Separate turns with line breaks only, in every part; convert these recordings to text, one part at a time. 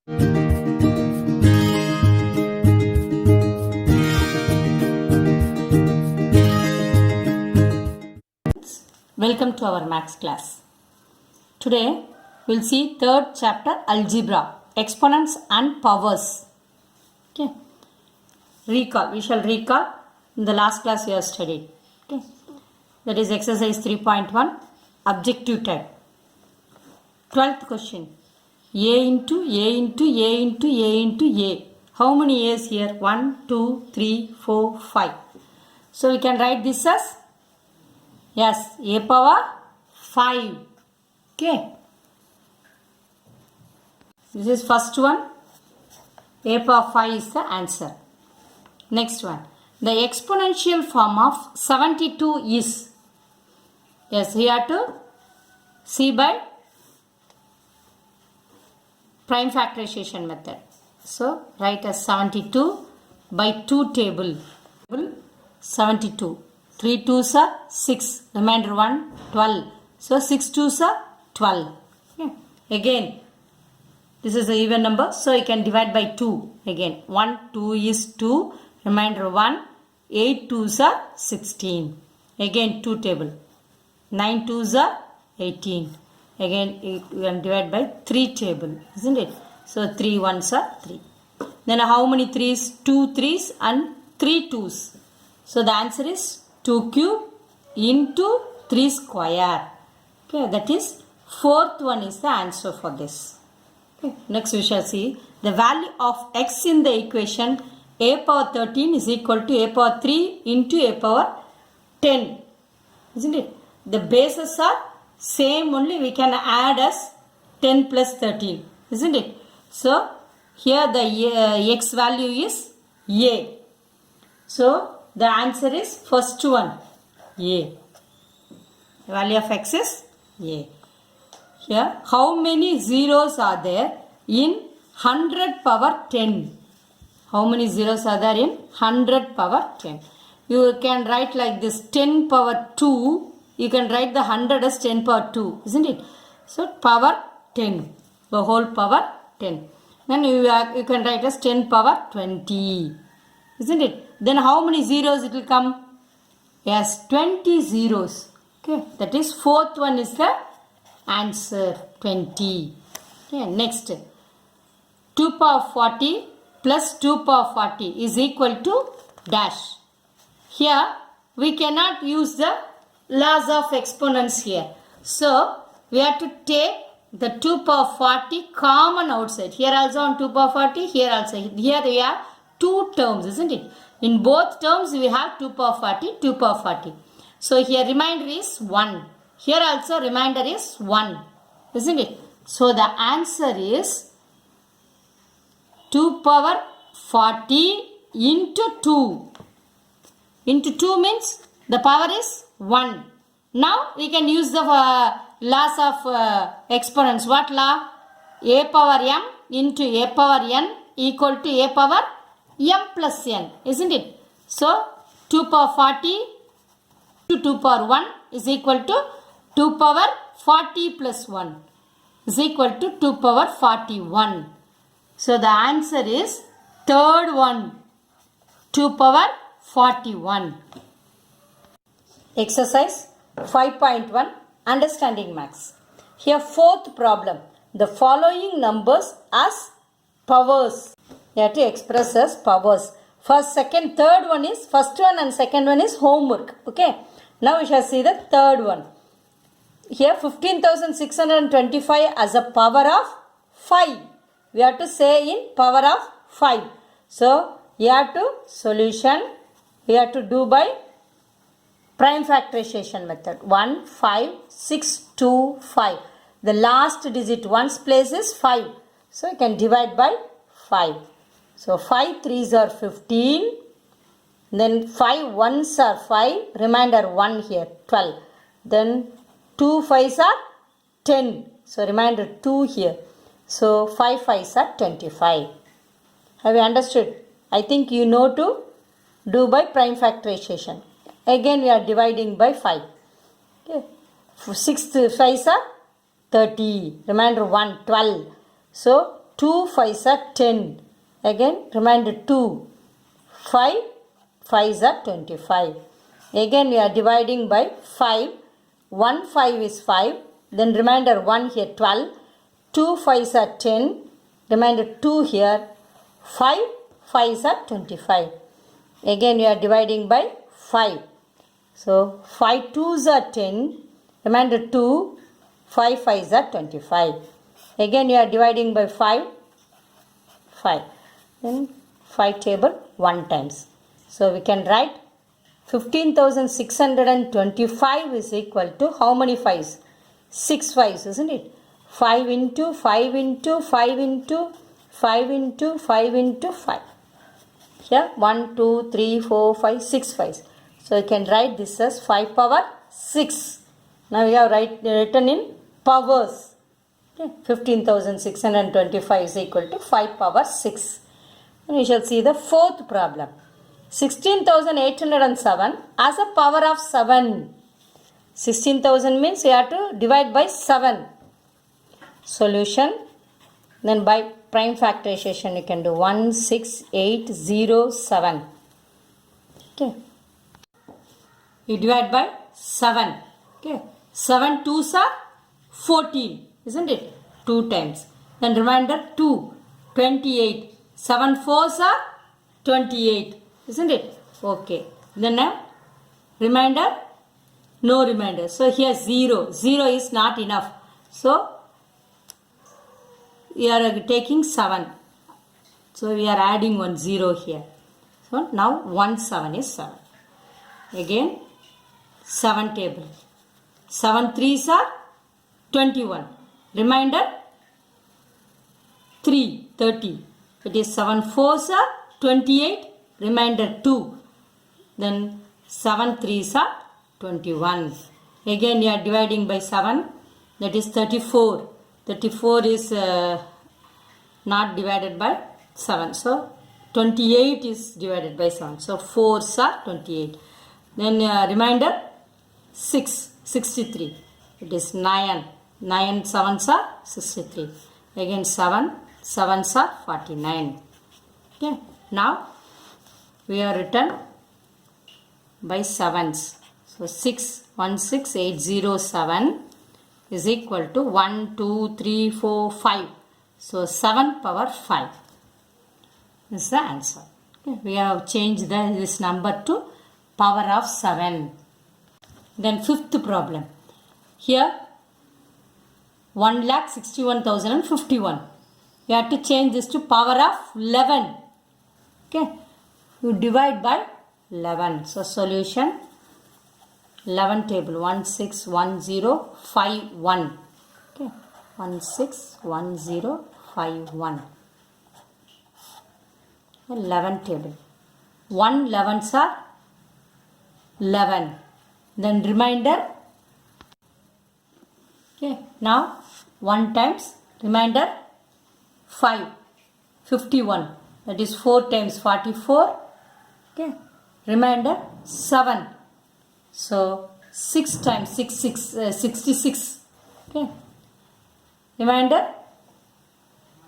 Welcome to our maths class. Today we'll see third chapter algebra, exponents and powers. Okay. We shall recall in the last class we have studied. Okay. That is exercise 3.1, objective type. 12th question. A into A into A into A into A. How many A's here? 1, 2, 3, 4, 5. So we can write this as yes, A power 5. Okay. This is first one. A power 5 is the answer. Next one. The exponential form of 72 is. Yes, we have to see by prime factorization method. So, write as 72 by 2 table. 72. 3 2s are 6. Remainder 1, 12. So, 6 2s are 12. Okay. Again, this is the even number. So, you can divide by 2. Again, 1, 2 is 2. Remainder 1. 8 2s are 16. Again, 2 table. 9 2s are 18. Again, you can divide by 3 table. Isn't it? So, 3 1s are 3. Then, how many 3s? 2 3s and 3 2s. So, the answer is 2 cube into 3 square. Okay, that is fourth one is the answer for this. Okay, next we shall see the value of x in the equation a power 13 is equal to a power 3 into a power 10. Isn't it? The bases are same, only we can add as 10 plus 13. Isn't it? So, here the x value is a. So, the answer is first one, A. The value of x is A. Here, how many zeros are there in 100 power 10? How many zeros are there in 100 power 10? You can write like this, 10 power 2. You can write the 100 as 10 power 2, isn't it? So, power 10, the whole power 10. Then you can write as 10 power 20. Isn't it? Then how many zeros it will come? Yes, 20 zeros. Okay, that is fourth one is the answer, 20. Okay, next. 2 power 40 plus 2 power 40 is equal to dash. Here, we cannot use the laws of exponents here. So, we have to take the 2 power 40 common outside. Here also on 2 power 40, here also. Here we have two terms, isn't it? In both terms, we have 2 power 40, 2 power 40. So, here remainder is 1. Here also remainder is 1. Isn't it? So, the answer is 2 power 40 into 2. Into 2 means the power is 1. Now, we can use the laws of exponents. What law? A power m into a power n equal to a power m plus n, isn't it? So, 2 power 40 to 2 power 1 is equal to 2 power 40 plus 1 is equal to 2 power 41. So, the answer is third one, 2 power 41. Exercise 5.1, understanding maths. Here, fourth problem. The following numbers as powers. You have to express as powers. First, second, third one is, first one and second one is homework. Okay. Now we shall see the third one. Here 15,625 as a power of 5. We have to say in power of 5. So, you have to solution. We have to do by prime factorization method. 1, 5, 6, 2, 5. The last digit ones place is 5. So, you can divide by 5. So, 5 3s are 15, then 5 1s are 5, remainder 1 here, 12. Then 2 5s are 10, so remainder 2 here. So, 5 5s are 25. Have you understood? I think you know to do by prime factorization. Again, we are dividing by 5. Okay. 6 5s are 30, remainder 1, 12. So, 2 5s are 10. Again, remainder 2. 5 5s are 25. Again, we are dividing by 5. 1 5 is 5. Then remainder 1 here 12. 2 5s are 10. Remainder 2 here. 5 5s are 25. Again, we are dividing by 5. So, 5 2s are 10. Remainder 2. 5 5s are 25. Again, you are dividing by 5. 5. Then 5 table 1 times. So, we can write 15,625 is equal to how many 5s? 6 5s, isn't it? 5 into 5 into 5 into 5 into 5 into 5. Here 1, 2, 3, 4, 5, 6 5s. So, you can write this as 5 power 6. Now, we have written in powers. Okay. 15,625 is equal to 5 power 6. And we shall see the fourth problem. 16,807 as a power of 7. 16,000 means you have to divide by 7. Solution. Then by prime factorization you can do 16807. Okay. You divide by 7. Okay. 7 2s are 14. Isn't it? 2 times. Then remainder 2. 28. 7 4s are 28. Isn't it? Okay. Then remainder? No remainder. So here 0. 0 is not enough. So we are taking 7. So we are adding 1 0 here. So now 1 7 is 7. Again 7 table. 7 3s are 21. Remainder 3 30. It is 7 4s are 28. Remainder 2. Then 7 3s are 21. Again you are dividing by 7. That is 34. 34 is not divided by 7. So 28 is divided by 7. So 4s are 28. Then remainder 6. 63. It is 9. 9 7s are 63. Again 7. 7s are 49. Okay. Now we are written by 7s. So 6 is equal to 1, 2, 3, 4, 5. So 7 power 5 is the answer. Okay. We have changed this number to power of 7. Then fifth problem. Here 1,61,051. You have to change this to power of 11. Okay. You divide by 11. So solution 11 table 161051. Okay. 161051. 11 table. 1 11s are 11. Then remainder. Okay. Now 1 times remainder 5. 51. That is 4 times 44. Okay. Remainder 7. So 6 times 66. Okay. Remainder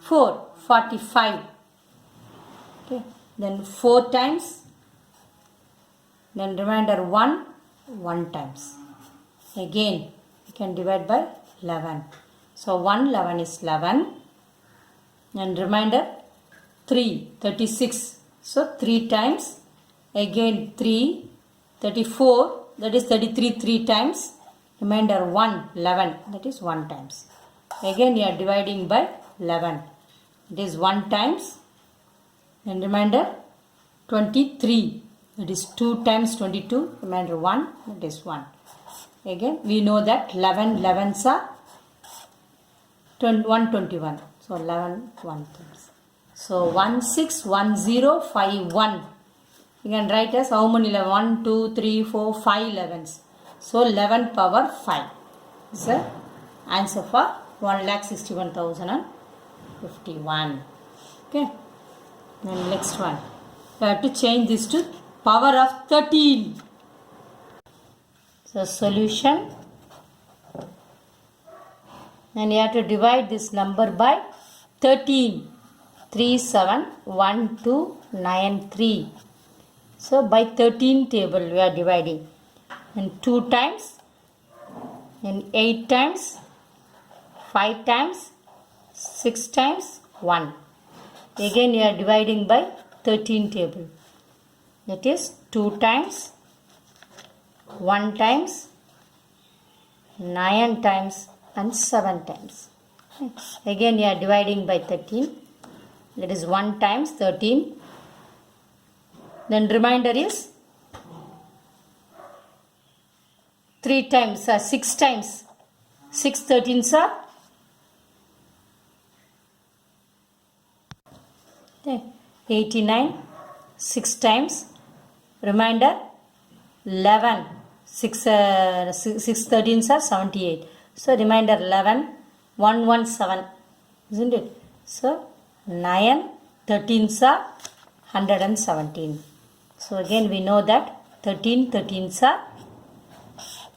4. 45. Okay. Then 4 times. Then remainder 1. 1 times. Again you can divide by 11. So 1 11 is 11. And remainder 3. 36. So 3 times. Again 3. 34. That is 33 3 times. Remainder 1 11. That is 1 times. Again you are dividing by 11. It is 1 times. And remainder 23. That is 2 times 22. Remainder 1. That is 1. Again we know that 11 11s are 121. So 11 1 times. So 161051. You can write as how many 11? 1, 2, 3, 4, 5 11s. So 11 power 5 is the answer for 1,61,051. Okay. Then next one. We have to change this to power of 13. So solution. Then you have to divide this number by 13. 3, 7, 1, 2, 9, 3. So by 13 table we are dividing. And 2 times, and 8 times, 5 times, 6 times, 1. Again we are dividing by 13 table. That is 2 times, 1 times, 9 times and 7 times. Again we are dividing by 13. That is 1 times 13. Then remainder is 3 times, 6 times. 6 13s are 89. 6 times. Remainder 11. 6 13s are 78. So remainder 11. 117. Isn't it? So 9 13s are 117. So again we know that 13 13s are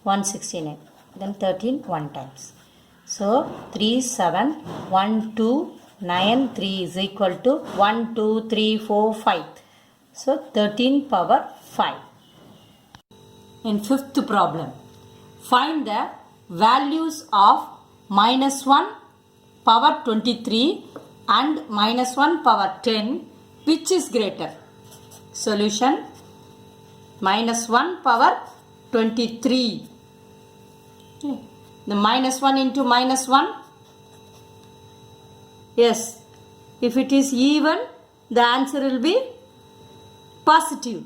169. Then 13 1 times. So 3 7 1 2 9 3 is equal to 1 2 3 4 5. So 13 power 5. In fifth problem, find the values of minus 1 power 23 and minus 1 power 10, which is greater? Solution: minus 1 power 23. The minus 1 into minus 1. Yes, if it is even, the answer will be positive.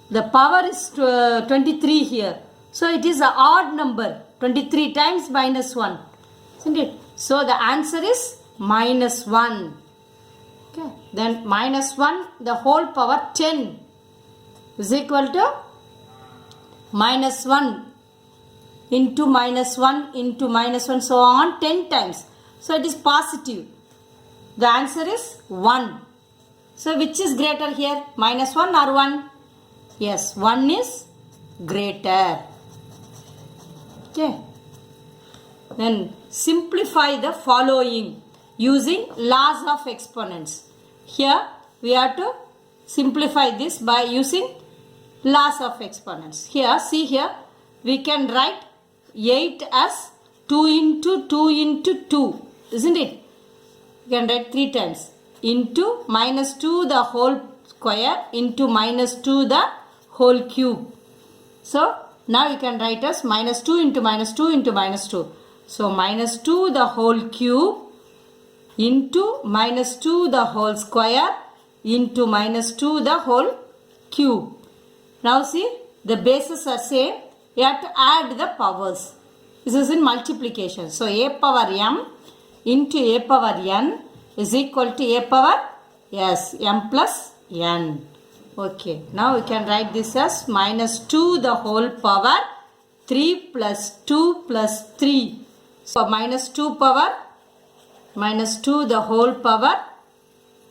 The power is 23 here. So it is an odd number. 23 times minus 1. Isn't it? So the answer is minus 1. Okay. Then minus 1 the whole power 10 is equal to minus 1 into minus 1 into minus 1, so on 10 times. So it is positive. The answer is 1. So which is greater here? Minus 1 or 1? Yes, 1 is greater. Okay. Then simplify the following using laws of exponents. Here we have to simplify this by using laws of exponents. Here, see here, we can write 8 as 2 into 2 into 2. Isn't it? You can write 3 times. Into minus 2 the whole square into minus 2 the whole cube. So now you can write as minus 2 into minus 2 into minus 2. So minus 2 the whole cube into minus 2 the whole square into minus 2 the whole cube. Now see, the bases are same. You have to add the powers. This is in multiplication. So a power m into a power n is equal to a power, yes, m plus n. Okay, now we can write this as minus 2 the whole power 3 plus 2 plus 3. So minus 2 power, minus 2 the whole power,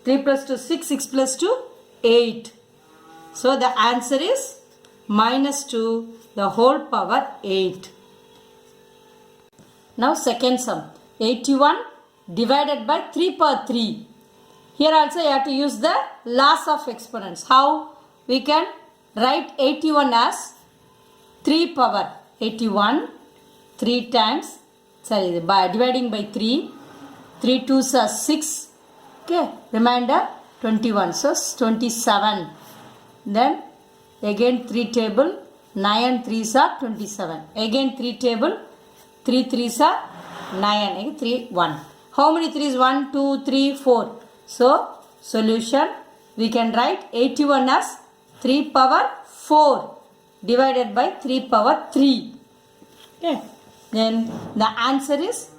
3 plus 2 6, 6 plus 2 8. So the answer is minus 2 the whole power 8. Now second sum, 81 divided by 3 power 3. Here also you have to use the laws of exponents. How? We can write 81 as 3 power 81, 3 times, sorry, by dividing by 3, 3 2s are 6, okay, remainder 21, so 27. Then again 3 table, 9 3s are 27. Again 3 table, 3 3s are 9, again 3 1. How many 3s? 1, 2, 3, 4. So solution, we can write 81 as 3 power 4 divided by 3 power 3. Okay. Then the answer is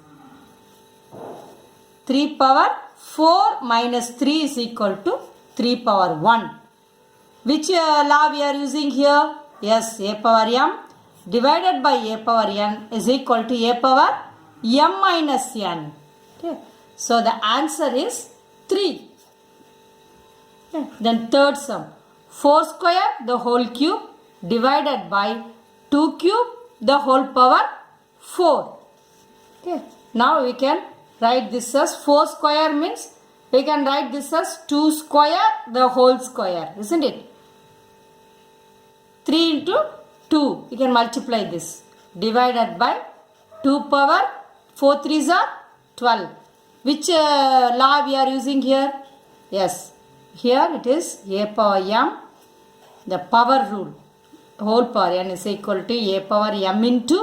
3 power 4 minus 3 is equal to 3 power 1. Which law we are using here? Yes, a power m divided by a power n is equal to a power m minus n. Okay. So the answer is 3. Okay. Then third sum, 4 square the whole cube divided by 2 cube the whole power 4. Okay. Now we can write this as 4 square means we can write this as 2 square the whole square, isn't it? 3 into 2, we can multiply this, divided by 2 power 4 3s are 12. Which law we are using here? Yes, here it is a power m, the power rule. Whole power n is equal to a power m into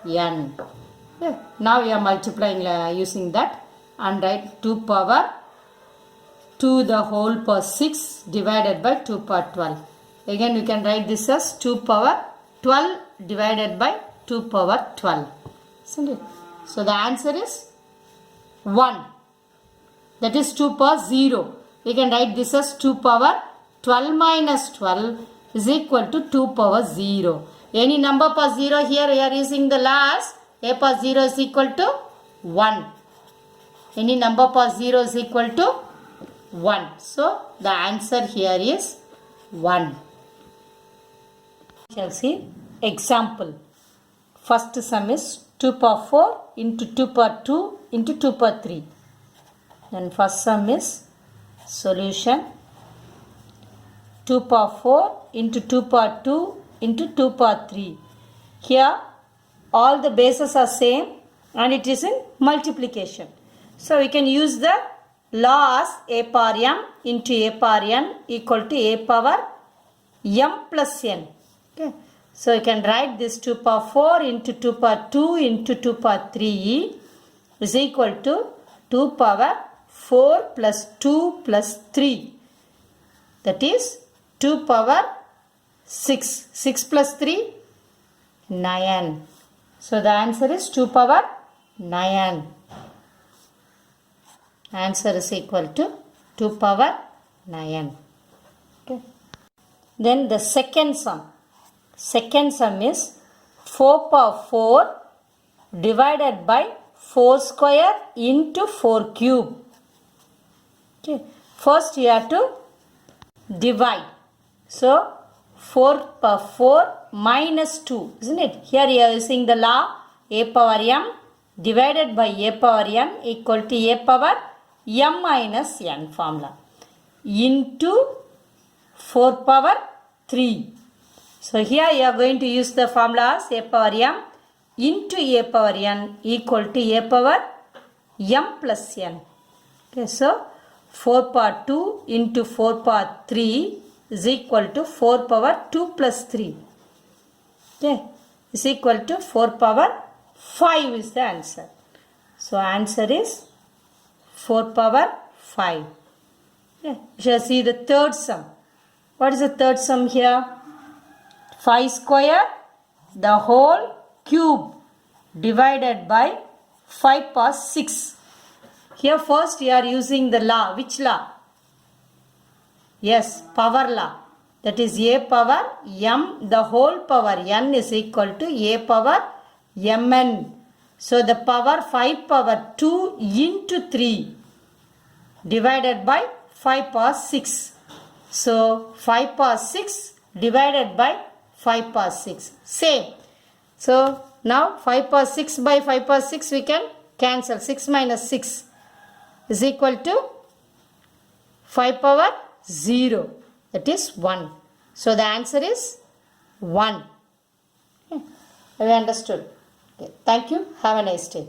n. Okay. Now we are multiplying using that and write 2 power 2 the whole power 6 divided by 2 power 12. Again we can write this as 2 power 12 divided by 2 power 12. Isn't it? So the answer is 1. That is 2 power 0. We can write this as 2 power 12 minus 12 is equal to 2 power 0. Any number power 0 here we are using the last. A power 0 is equal to 1. Any number power 0 is equal to 1. So the answer here is 1. Shall see example. First sum is 2 power 4 into 2 power 2 into 2 power 3. And first sum is solution 2 power 4 into 2 power 2 into 2 power 3. Here all the bases are same and it is in multiplication. So we can use the law as a power m into a power n equal to a power m plus n. Okay. So you can write this 2 power 4 into 2 power 2 into 2 power 3 is equal to 2 power 4 plus 2 plus 3. That is 2 power 6. 6 plus 3, 9. So the answer is 2 power 9. Answer is equal to 2 power 9. Okay. Then the second sum. Second sum is 4 power 4 divided by 4 square into 4 cube. Okay. First you have to divide. So 4 power 4 minus 2, isn't it? Here you are using the law a power m divided by a power n equal to a power m minus n formula into 4 power 3. So here you are going to use the formula as a power m into a power n equal to a power m plus n. Okay, so 4 power 2 into 4 power 3 is equal to 4 power 2 plus 3. Okay, is equal to 4 power 5 is the answer. So answer is 4 power 5. Okay, we shall see the third sum. What is the third sum here? 5 square the whole cube divided by 5 power 6. Here first we are using the law. Which law? Yes, power law. That is a power m the whole power n is equal to a power mn. So the power 5 power 2 into 3 divided by 5 power 6. So 5 power 6 divided by 5 power 6. Same. So now 5 power 6 by 5 power 6 we can cancel. 6 minus 6 is equal to 5 power 0. That is 1. So the answer is 1. Okay. Have you understood? Okay. Thank you. Have a nice day.